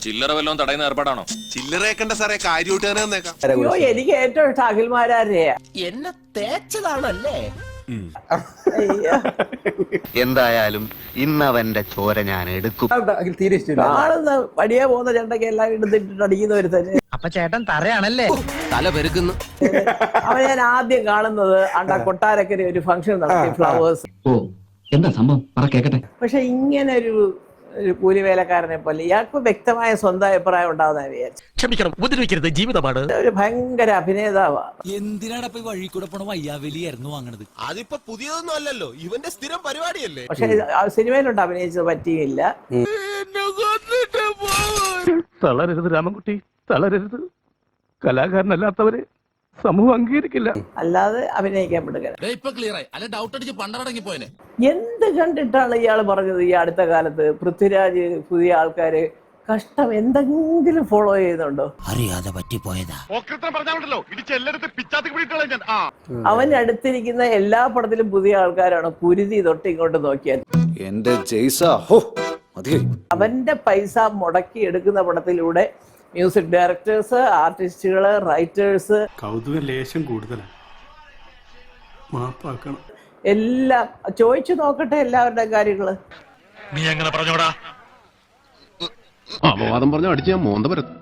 ചില്ലറ വല്ലതും തടയുന്ന ഏർപ്പാടാണോ? ചില്ലറേക്കണ്ട സാറേ, കാര്യമായിട്ട് തന്നെ വന്നേക്കാം. അയ്യോ, എനിക്ക് ഏറ്റവും ഇഷ്ടം അഖിൽമാരാരെയാ. എന്നെ തേച്ചതാണല്ലേ? അയ്യോ. എന്തായാലും ഇന്നവന്റെ ചോര ഞാൻ എടുക്കും. തീരെ ഇഷ്ടമില്ല. കാണുന്ന വടിയെ പോകുന്ന ചെണ്ടയ്ക്ക് എല്ലാം എടുത്തിട്ട് അടിക്കുന്ന ഒരു തന്നെ. അപ്പൊ ചേട്ടൻ തറയാണല്ലേ? തല പെരുക്കുന്നു. അവൻ ഞാൻ ആദ്യം കാണുന്നത് കൊട്ടാരക്കര ഒരു ഫംഗ്ഷൻ നടത്തി, ഫ്ലവേഴ്സ്. ഓ, എന്താ സംഭവം? പറ കേക്കട്ടെ. പക്ഷെ ഇങ്ങനെ ഒരു കൂലിവേലക്കാരനെ പോലെ ഇയാൾക്ക് വ്യക്തമായ സ്വന്തം അഭിപ്രായം ഉണ്ടാവുന്ന വിചാരിച്ചു. ക്ഷമിക്കണം, ഉപദ്രവിക്കരുത്, ജീവിതമാണ്. ഒരു ഭയങ്കര അഭിനേതാവാ. എന്തിനാണ് ഇപ്പൊ വഴി കൂടെ പോണ വയ്യാവലിയായിരുന്നു വാങ്ങണത്? അതിപ്പോ പുതിയതൊന്നും അല്ലല്ലോ, ഇവന്റെ സ്ഥിരം പരിപാടിയല്ലേ. പക്ഷെ സിനിമയിലോട്ട് അഭിനയിച്ചത് പറ്റിയില്ല. തളരരുത് രാമൻകുട്ടി, തളരരുത്. കലാകാരനല്ലാത്തവരെ സമൂഹം അംഗീകരിക്കില്ല. അല്ലാതെ അഭിനയിക്കാൻ പെടുക. ഇപ്പൊ ക്ലിയർ ആയി. അല്ല ഡൗട്ട് അടിച്ച് പണ്ടടങ്ങി പോയനെ. എന്ത് കണ്ടിട്ടാണ് ഇയാൾ പറഞ്ഞത് ഈ അടുത്ത കാലത്ത് പൃഥ്വിരാജ് പുതിയ ആൾക്കാര് കഷ്ടം എന്തെങ്കിലും ഫോളോ ചെയ്യുന്നുണ്ടോ? അറിയാതെ പറ്റിപ്പോയതാ. അവൻ അടുത്തിരിക്കുന്ന എല്ലാ പടത്തിലും പുതിയ ആൾക്കാരാണ്. കുരുതി തൊട്ട് ഇങ്ങോട്ട് നോക്കിയാൽ എന്റെ അവന്റെ പൈസ മുടക്കി എടുക്കുന്ന പടത്തിലൂടെ മ്യൂസിക് ഡയറക്ടേഴ്സ്, ആർട്ടിസ്റ്റുകള്, റൈറ്റേഴ്സ്, കൗതുക ലേശം കൂടുതലാണ്. മാപ്പാക്കണം. എല്ലാം ചോദിച്ചു നോക്കട്ടെ എല്ലാവരുടെ കാര്യങ്ങള്. നീ എങ്ങനെ പറഞ്ഞോടാ? അപവാദം പറഞ്ഞ അടിച്ച് ഞാൻ മോന്ത പരത്തും.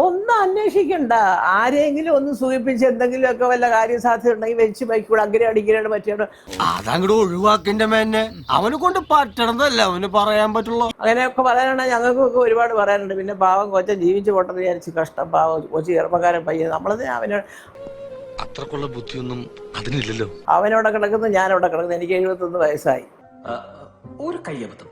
ഒന്നും അന്വേഷിക്കണ്ട. ആരെങ്കിലും ഒന്ന് സൂചിപ്പിച്ച് എന്തെങ്കിലുമൊക്കെ വല്ല കാര്യം സാധ്യത ഉണ്ടെങ്കിൽ വെച്ച് ബൈക്കൂടെ അങ്ങനെ അടിക്കാനാണ് പറ്റിയാണ്. അതങ്ങോട്ട് ഒഴിവാക്കിന്റെ മേന്നെ അവനെ കൊണ്ട് പറ്റണതല്ല അവന് പറയാൻ പറ്റുള്ളൂ. അങ്ങനെയൊക്കെ പറയാനാണ്. ഞങ്ങൾക്കൊക്കെ ഒരുപാട് പറയാനുണ്ട്. പിന്നെ പാവം കൊച്ചൻ ജീവിച്ചു പോട്ടെന്ന് വിചാരിച്ച് കഷ്ടം. പാവം കൊച്ചു ചെറുപ്പക്കാരൻ പയ്യൻ. നമ്മളത് അവനോട് അത്രക്കുള്ള ബുദ്ധിയൊന്നും അതിനില്ലല്ലോ. അവനവിടെ കിടക്കുന്നു, ഞാനവിടെ കിടക്കുന്നു. എനിക്ക് 71 വയസ്സായി. ഒരു കയ്യബദ്ധം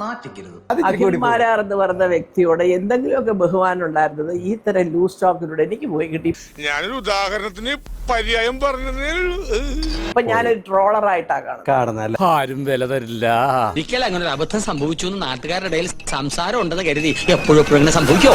നാറ്റിക്കരുത്. അഖിൽമാരാർ എന്ന് പറഞ്ഞ വ്യക്തിയോട് എന്തെങ്കിലുമൊക്കെ ബഹുമാനം ഉണ്ടായിരുന്നത് ഈ തരം ലൂസ് ടോക്കിലൂടെ എനിക്ക് പോയി കിട്ടി. ഞാനൊരു ഉദാഹരണത്തിന് പര്യായം പറഞ്ഞതേ. അപ്പൊ ഞാനൊരു ട്രോളറായിട്ടാണ് കാണുന്നത്. ആരും വില തരില്ല. ഒരിക്കലും അങ്ങനെ ഒരു അബദ്ധം സംഭവിച്ചു എന്ന് നാട്ടുകാരുടെ ഇടയിൽ സംസാരം ഉണ്ടെന്ന് കരുതി എപ്പോഴും ഇങ്ങനെ സംഭവിക്കോ?